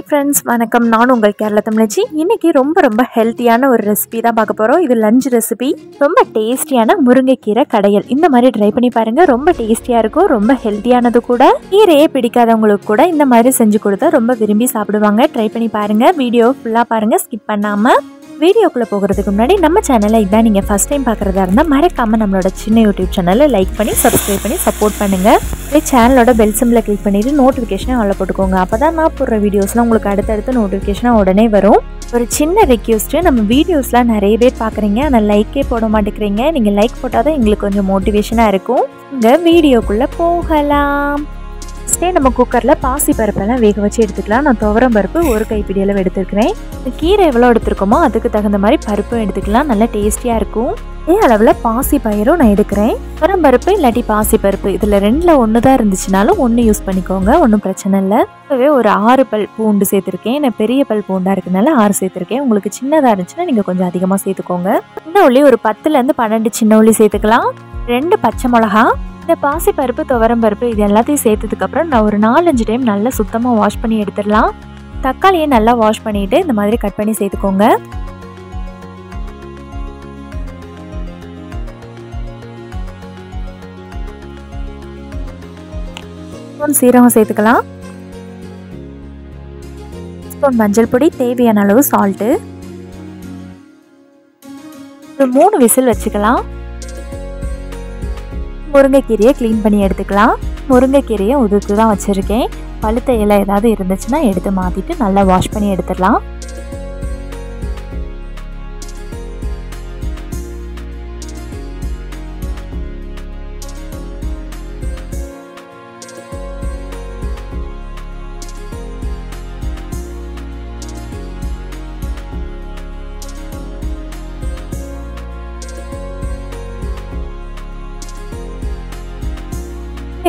Friends வணக்கம். நான் உங்கள் கேரளா தமிழச்சி. இன்னைக்கு ரொம்ப ஹெல்த்தியான ஒரு ரெசிபி தான் பார்க்க போகிறோம். இது லஞ்ச் ரெசிபி. ரொம்ப டேஸ்டியான முருங்கைக்கீரை கடையல். இந்த மாதிரி ட்ரை பண்ணி பாருங்கள். ரொம்ப டேஸ்டியாக இருக்கும், ரொம்ப ஹெல்த்தியானது கூட. கீரையே பிடிக்காதவங்களுக்கு கூட இந்த மாதிரி செஞ்சு கொடுத்தா ரொம்ப விரும்பி சாப்பிடுவாங்க. ட்ரை பண்ணி பாருங்கள். வீடியோ ஃபுல்லாக பாருங்கள், ஸ்கிப் பண்ணாமல். வீடியோக்குள்ளே போகிறதுக்கு முன்னாடி நம்ம சேனலை இதான் நீங்கள் ஃபஸ்ட் டைம் பார்க்குறதா இருந்தால் மறக்காமல் நம்மளோட சின்ன யூடியூப் சேனலை லைக் பண்ணி சப்ஸ்கிரைப் பண்ணி சப்போர்ட் பண்ணுங்கள். சேனலோட பெல் சிம்பிளை கிளிக் பண்ணிவிட்டு நோட்டிஃபிகேஷனை ஆன்ல போட்டுக்கோங்க. அப்போ தான் நான் போடுற வீடியோஸ்லாம் உங்களுக்கு அடுத்தடுத்து நோட்டிஃபிகேஷனாக உடனே வரும். ஒரு சின்ன ரெக்வெஸ்ட்டு, நம்ம வீடியோஸ்லாம் நிறைய பேர் பார்க்குறீங்க, ஆனால் லைக்கே போட மாட்டேங்கிறீங்க. நீங்கள் லைக் போட்டால் தான் எங்களுக்கு கொஞ்சம் மோட்டிவேஷனாக இருக்கும். இங்கே வீடியோக்குள்ளே போகலாம். ஃபஸ்ட்டே நம்ம குக்கரில் பாசி பருப்பெல்லாம் வேக வச்சு எடுத்துக்கலாம். நான் துவரம் பருப்பு ஒரு கைப்பிடி அளவு எடுத்துருக்கிறேன். கீரை எவ்வளோ எடுத்துருக்கோமோ அதுக்கு தகுந்த மாதிரி பருப்பும் எடுத்துக்கலாம். நல்லா டேஸ்டியாக இருக்கும். இதே அளவில் பாசி பயிரும் நான் எடுக்கிறேன். துவரம் பருப்பு இல்லாட்டி பாசி பருப்பு இதில் ரெண்டில் ஒன்று தான் இருந்துச்சுனாலும் ஒன்று யூஸ் பண்ணிக்கோங்க, ஒன்றும் பிரச்சனை இல்லை. இப்போவே ஒரு 6 பல் பூண்டு சேர்த்துருக்கேன். நான் பெரிய பல் பூண்டாக இருக்கனால 6 சேர்த்துருக்கேன். உங்களுக்கு சின்னதாக இருந்துச்சுன்னா நீங்கள் கொஞ்சம் அதிகமாக சேர்த்துக்கோங்க. சின்ன உள்ளி ஒரு 10லேருந்து 12 சின்ன உள்ளி சேர்த்துக்கலாம். 2 பச்சை மிளகா. இந்த பாசி பருப்பு துவரம் பருப்பு இது எல்லாத்தையும் சேர்த்ததுக்கப்புறம் நான் ஒரு 4-5 டைம் நல்லா சுத்தமாக வாஷ் பண்ணி எடுத்துடலாம். தக்காளியை நல்லா வாஷ் பண்ணிவிட்டு இந்த மாதிரி கட் பண்ணி சேர்த்துக்கோங்க. ஸ்பூன் சீரகம் சேர்த்துக்கலாம். ஸ்பூன் மஞ்சள் பொடி, தேவையான அளவு சால்ட்டு. ஒரு 3 விசில் வச்சுக்கலாம். முருங்கைக்கீரையை க்ளீன் பண்ணி எடுத்துக்கலாம். முருங்கைக்கீரையை உதிர்த்து தான் வச்சுருக்கேன். பழுத்த இலை ஏதாவது இருந்துச்சுன்னா எடுத்து மாற்றிட்டு நல்லா வாஷ் பண்ணி எடுத்துடலாம்.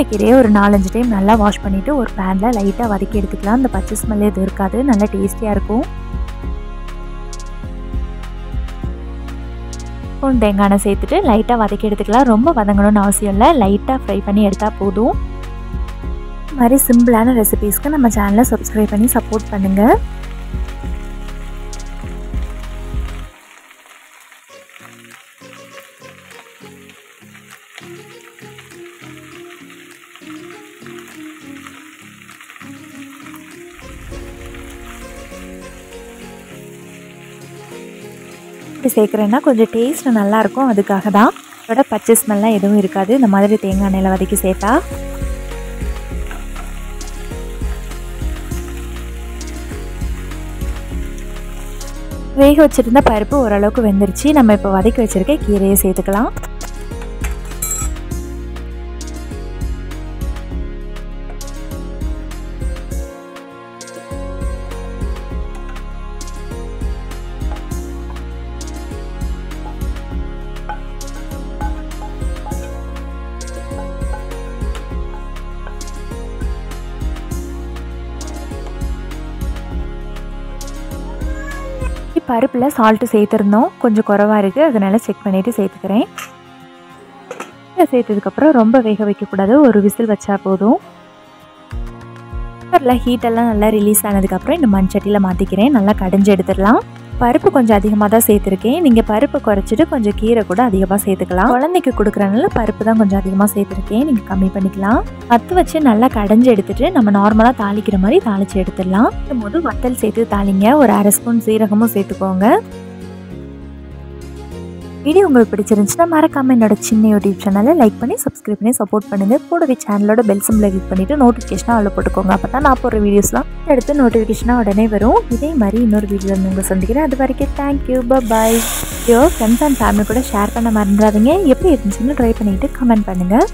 கீரையை ஒரு 4-5 டைம் நல்லா வாஷ் பண்ணிவிட்டு ஒரு பேனில் லைட்டாக வதக்கி எடுத்துக்கலாம். இந்த பச்சை ஸ்மெல் எதுவும் இருக்காது, நல்லா டேஸ்டியாக இருக்கும். ஸ்பூன் தேங்காய் சேர்த்துட்டு லைட்டாக வதக்கி எடுத்துக்கலாம். ரொம்ப வதங்கணும்னு அவசியம் இல்லை, லைட்டாக ஃப்ரை பண்ணி எடுத்தால் போதும். இந்த மாதிரி சிம்பிளான ரெசிபீஸ்க்கு நம்ம சேனலை சப்ஸ்கிரைப் பண்ணி சப்போர்ட் பண்ணுங்கள். சேர்க்குறேன்னா கொஞ்சம் டேஸ்ட் நல்லாயிருக்கும், அதுக்காக தான். அதோட பச்சை ஸ்மெல்லாம் எதுவும் இருக்காது இந்த மாதிரி தேங்காய் எண்ணெயில் வதக்கி சேர்த்தா. வேக வச்சுருந்த பருப்பு ஓரளவுக்கு வெந்துருச்சு. நம்ம இப்போ வதக்கி வச்சுருக்க கீரையை சேர்த்துக்கலாம். பருப்பில் சால்ட்டு சேர்த்துருந்தோம், கொஞ்சம் குறைவாக இருக்குது, அதனால் செக் பண்ணிவிட்டு சேர்த்துக்கிறேன். சேர்த்ததுக்கப்புறம் ரொம்ப வேக வைக்கக்கூடாது, ஒரு விசில் வச்சா போதும். குக்கரில் ஹீட்டெல்லாம் நல்லா ரிலீஸ் ஆனதுக்கப்புறம் இந்த மண்சட்டியில் மாற்றிக்கிறேன். நல்லா கடைஞ்சி எடுத்துடலாம். பருப்பு கொஞ்சம் அதிகமாக தான் சேர்த்துருக்கேன். நீங்கள் பருப்பு குறைச்சிட்டு கொஞ்சம் கீரை கூட அதிகமாக சேர்த்துக்கலாம். குழந்தைக்கு கொடுக்குறதுனால பருப்பு தான் கொஞ்சம் அதிகமாக சேர்த்துருக்கேன், நீங்கள் கம்மி பண்ணிக்கலாம். வத்து வச்சு நல்லா கடைஞ்சி எடுத்துகிட்டு நம்ம நார்மலாக தாளிக்கிற மாதிரி தாளித்து எடுத்துடலாம். போது வத்தல் சேர்த்து தாளிங்க. ஒரு 1/2 ஸ்பூன் சீரகமும் சேர்த்துக்கோங்க. வீடியோ உங்களுக்கு பிடிச்சிருந்துச்சுன்னா மறக்காமல் என்னோட சின்ன யூடியூப் சேனலை லைக் பண்ணி சப்ஸ்கிரைப் பண்ணி சப்போர்ட் பண்ணுங்கள். கூடவே சேனலோட பெல் சிம்பிளை கிளிக் பண்ணிவிட்டு நோட்டிஃபிகேஷனாக அதில் போட்டுக்கோங்க. அப்போ தான் நான் போடுற வீடியோஸ்லாம் எடுத்து நோட்டிஃபிகேஷனாக உடனே வரும். இதே மாதிரி இன்னொரு வீடியோவில் உங்களை சந்திக்கிறேன். அது வரைக்கும் thank you, bye. Friends and family கூட ஷேர் பண்ண மறந்துடாதீங்க. எப்படி இருந்துச்சுன்னு ட்ரை பண்ணிவிட்டு கமெண்ட் பண்ணுங்கள்.